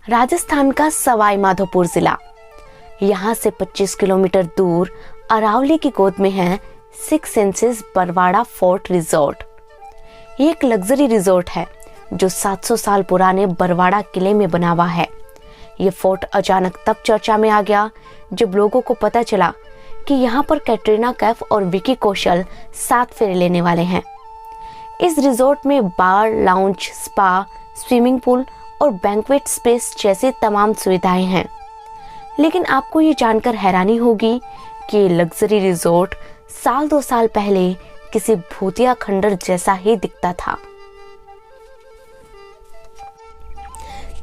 राजस्थान का सवाई माधोपुर जिला। यहाँ से 25 किलोमीटर दूर अरावली की गोद में है six senses Barwara fort resort. ये एक लग्जरी रिजॉर्ट है जो 700 साल पुराने बरवाड़ा किले में बना हुआ है। ये फोर्ट अचानक तब चर्चा में आ गया जब लोगों को पता चला कि यहाँ पर कैटरीना कैफ और विकी कौशल 7 फेरे लेने वाले हैं। इस रिजॉर्ट में बार, लाउंज, स्पा, स्विमिंग पूल और बैंक्वेट स्पेस जैसी तमाम सुविधाएं हैं। लेकिन आपको ये जानकर हैरानी होगी कि ये लग्जरी रिजॉर्ट साल 2 साल पहले किसी भूतिया खंडर जैसा ही दिखता था।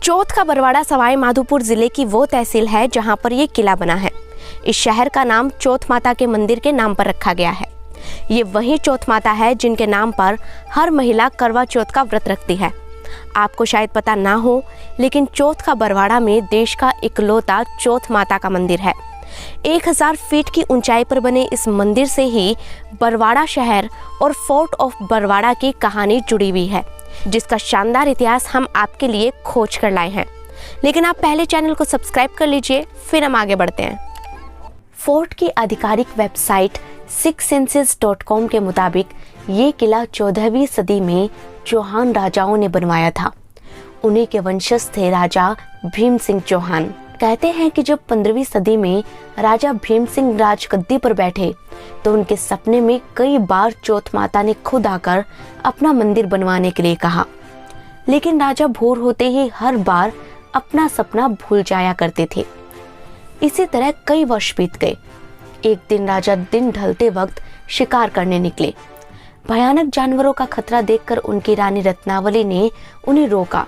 चौथ का बरवाड़ा सवाई माधोपुर जिले की वो तहसील है जहां पर ये किला बना है। इस शहर का नाम चौथ माता के मंदिर के नाम पर रखा गया है। ये वही चौथ माता है जिनके नाम पर हर महिला करवा चौथ का व्रत रखती है। आपको शायद पता ना हो, लेकिन चौथ का बरवाड़ा में देश का इकलौता चौथ माता का मंदिर है। 1000 फीट की ऊंचाई पर बने इस मंदिर से ही बरवाड़ा शहर और फोर्ट ऑफ बरवाड़ा की कहानी जुड़ी हुई है, जिसका शानदार इतिहास हम आपके लिए खोज कर लाए हैं। लेकिन आप पहले चैनल को सब्सक्राइब कर लीजिए, फिर हम आगे बढ़ते हैं। फोर्ट की आधिकारिक वेबसाइट sixsenses.com के मुताबिक ये किला 14वीं सदी में चौहान राजाओं ने बनवाया था। उन्हीं के वंशज थे राजा भीम सिंह चौहान। कहते हैं कि जब 15वीं सदी में राजा भीम सिंह राजगद्दी पर बैठे तो उनके सपने में कई बार चौथ माता ने खुद आकर अपना मंदिर बनवाने के लिए कहा, लेकिन राजा भोर होते ही हर बार अपना सपना भूल जाया करते थे। इसी तरह कई वर्ष बीत गए। एक दिन राजा दिन ढलते वक्त शिकार करने निकले। भयानक जानवरों का खतरा देखकर उनकी रानी रत्नावली ने उन्हें रोका,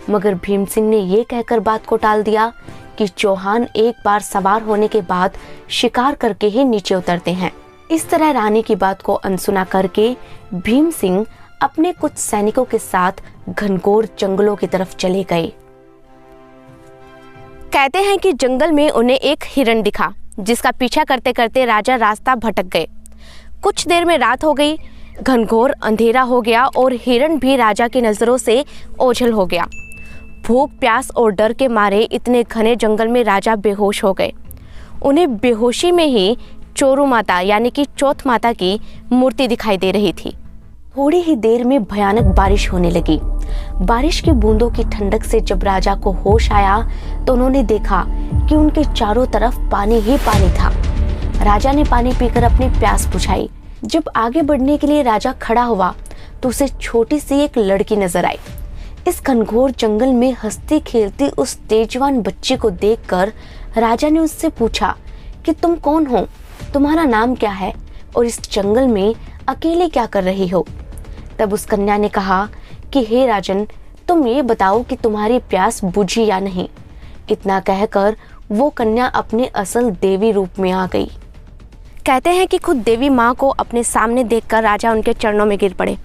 मगर भीम सिंह ने ये कहकर बात को टाल दिया कि चौहान एक बार सवार होने के बाद शिकार करके ही नीचे उतरते हैं। इस तरह रानी की बात को अनसुना करके भीम सिंह अपने कुछ सैनिकों के साथ घनघोर जंगलों की तरफ चले गए। कहते हैं कि जंगल में उन्हें एक हिरण दिखा, जिसका पीछा करते करते राजा रास्ता भटक गए। कुछ देर में रात हो गई, घनघोर अंधेरा हो गया और हिरण भी राजा की नजरों से ओझल हो गया। भूख, प्यास और डर के मारे इतने घने जंगल में राजा बेहोश हो गए। उन्हें बेहोशी में ही चोरू माता यानी कि चौथ माता की मूर्ति दिखाई दे रही थी। थोड़ी ही देर में भयानक बारिश होने लगी। बारिश की बूंदों की ठंडक से जब राजा को होश आया तो उन्होंने देखा कि उनके चारों तरफ पानी ही पानी था। राजा ने पानी पीकर अपनी प्यास बुझाई। जब आगे बढ़ने के लिए राजा खड़ा हुआ तो उसे छोटी सी एक लड़की नजर आई। इस घनघोर जंगल में हंसती खेलती उस तेजवान बच्ची को देखकर राजा ने उससे पूछा कि तुम कौन हो, तुम्हारा नाम क्या है और इस जंगल में अकेले क्या कर रही हो। तब उस कन्या ने कहा कि हे राजन, तुम ये बताओ कि तुम्हारी प्यास बुझी या नहीं। इतना कहकर वो कन्या अपने असल देवी रूप में आ गई। कहते हैं कि खुद देवी माँ को अपने सामने देखकर राजा उनके चरणों में गिर पड़े।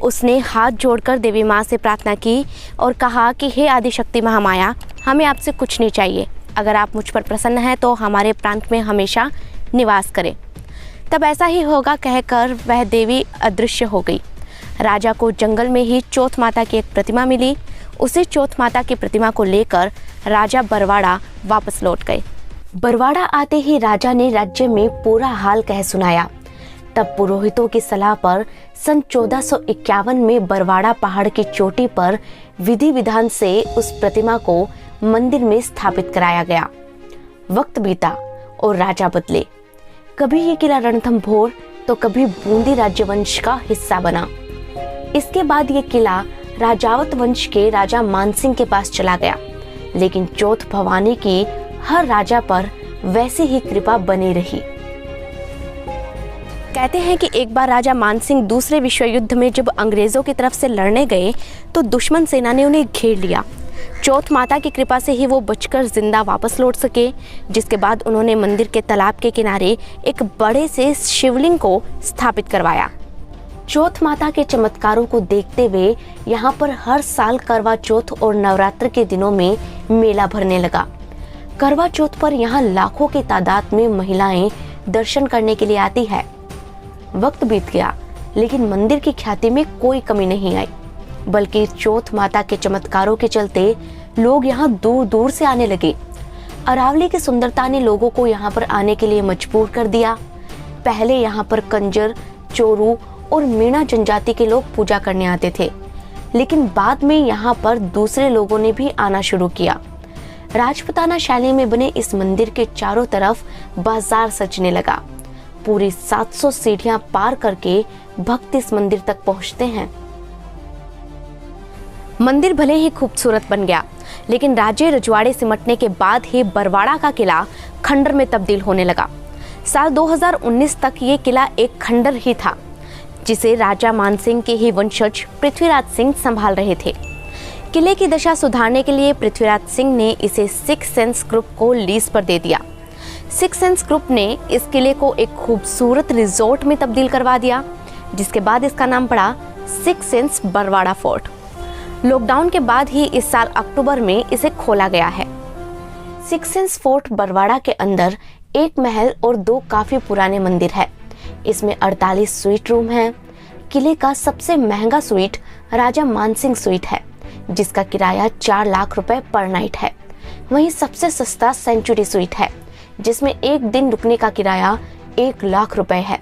उसने हाथ जोड़कर देवी माँ से प्रार्थना की और कहा कि हे आदिशक्ति महामाया, हमें आपसे कुछ नहीं चाहिए। अगर आप मुझ पर प्रसन्न हैं तो हमारे प्रांत में हमेशा निवास करें। तब ऐसा ही होगा कहकर वह देवी अदृश्य हो गई। राजा को जंगल में ही चौथ माता की एक प्रतिमा मिली। उसी चौथ माता की प्रतिमा को लेकर राजा बरवाड़ा वापस लौट गए। बरवाड़ा आते ही राजा ने राज्य में पूरा हाल कह सुनाया। तब पुरोहितों की सलाह पर सन 1451 में बरवाड़ा पहाड़ की चोटी पर विधि विधान से उस प्रतिमा को मंदिर में स्थापित कराया गया। वक्त बीता और राजा बदले। कभी ये किला रणथंभौर तो कभी बूंदी राज्यवंश का हिस्सा बना। इसके बाद ये किला राजावत वंश के राजा मानसिंह के पास चला गया, लेकिन चौथ भवानी की हर राजा पर वैसी ही कृपा बनी रही। कहते हैं कि एक बार राजा मानसिंह दूसरे विश्व युद्ध में जब अंग्रेजों की तरफ से लड़ने गए तो दुश्मन सेना ने उन्हें घेर लिया। चौथ माता की कृपा से ही वो बचकर जिंदा वापस लौट सके, जिसके बाद उन्होंने मंदिर के तालाब के किनारे एक बड़े से शिवलिंग को स्थापित करवाया। चौथ माता के चमत्कारों को देखते हुए यहाँ पर हर साल करवा चौथ और नवरात्र के दिनों में मेला भरने लगा। करवा चौथ पर यहाँ लाखों की तादाद में महिलाएं दर्शन करने के लिए आती है। वक्त बीत गया, लेकिन मंदिर की ख्याति में कोई कमी नहीं आई, बल्कि चौथ माता के चमत्कारों के चलते लोग यहाँ दूर दूर से आने लगे। अरावली की सुंदरता ने लोगों को यहाँ पर आने के लिए मजबूर कर दिया। पहले यहाँ पर कंजर, चोरू और मीणा जनजाति के लोग पूजा करने आते थे, लेकिन बाद में यहाँ पर दूसरे लोगों ने भी आना शुरू किया। राजपूताना शैली में बने इस मंदिर के चारों तरफ बाजार सजने लगा। पूरी 700 सीढ़ियां पार करके भक्त इस मंदिर तक पहुंचते हैं। मंदिर भले ही खूबसूरत बन गया, लेकिन राज्य रजवाड़े सिमटने के बाद ही बरवाड़ा का किला खंडर में तब्दील होने लगा। साल 2019 तक ये किला एक खंडर ही था, जिसे राजा मानसिंह के ही वंशज पृथ्वीराज सिंह संभाल रहे थे। किले की दशा सुधारने के लिए पृथ्वीराज सिंह ने इसे सिक्स सेंस ग्रुप को लीज पर दे दिया। सिक्स सेंस ग्रुप ने इस किले को एक खूबसूरत रिजॉर्ट में तब्दील करवा दिया, जिसके बाद इसका नाम पड़ा six sense Barwara fort. Lockdown के बाद ही इस साल अक्टूबर में इसे खोला गया है। सिक्स सेंस फोर्ट बरवाड़ा के अंदर एक महल और 2 काफी पुराने मंदिर है। इसमें 48 स्वीट रूम हैं। किले का सबसे महंगा स्वीट राजा मानसिंह स्वीट है, जिसका किराया 4 लाख रुपए पर नाइट है। वहीं सबसे सस्ता सेंचुरी स्वीट है, जिसमें एक दिन रुकने का किराया 1 लाख रुपए है।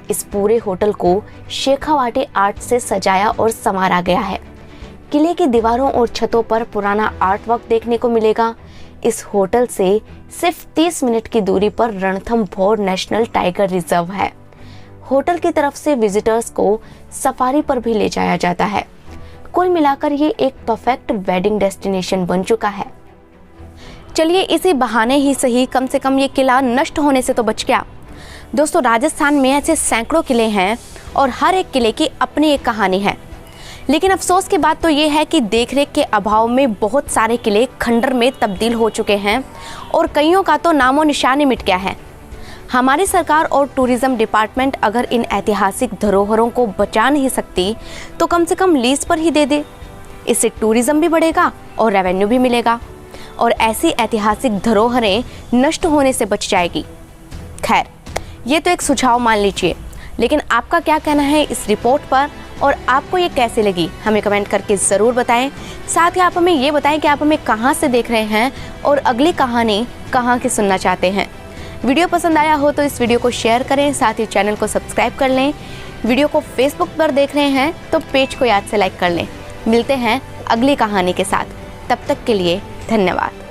इस पूरे होटल को शेखावाटी आर्ट से सजाया और संवारा गया है। किले की दीवारों और छतों पर पुराना आर्ट वर्क देखने को मिलेगा। इस होटल से सिर्फ 30 मिनट की दूरी पर रणथंभौर नेशनल टाइगर रिजर्व है। होटल की तरफ से विजिटर्स को सफारी पर भी ले जाया जाता है। कुल मिलाकर ये एक परफेक्ट वेडिंग डेस्टिनेशन बन चुका है। चलिए इसी बहाने ही सही कम से कम ये किला नष्ट होने से तो बच गया। दोस्तों, राजस्थान में ऐसे सैकड़ों किले हैं और हर एक किले की अपनी एक कहानी है। लेकिन अफसोस की बात तो ये है कि देखरेख के अभाव में बहुत सारे किले खंडर में तब्दील हो चुके हैं और कईयों का तो नामो निशान ही मिट गया है। हमारी सरकार और टूरिज्म डिपार्टमेंट अगर इन ऐतिहासिक धरोहरों को बचा नहीं सकती तो कम से कम लीज पर ही दे दे। इससे टूरिज्म भी बढ़ेगा और रेवेन्यू भी मिलेगा और ऐसी ऐतिहासिक धरोहरें नष्ट होने से बच जाएगी। खैर, ये तो एक सुझाव मान लीजिए, लेकिन आपका क्या कहना है इस रिपोर्ट पर और आपको ये कैसे लगी, हमें कमेंट करके ज़रूर बताएं। साथ ही आप हमें ये बताएं कि आप हमें कहाँ से देख रहे हैं और अगली कहानी कहाँ की सुनना चाहते हैं। वीडियो पसंद आया हो तो इस वीडियो को शेयर करें, साथ ही चैनल को सब्सक्राइब कर लें। वीडियो को फेसबुक पर देख रहे हैं तो पेज को याद से लाइक कर लें। मिलते हैं अगली कहानी के साथ, तब तक के लिए धन्यवाद।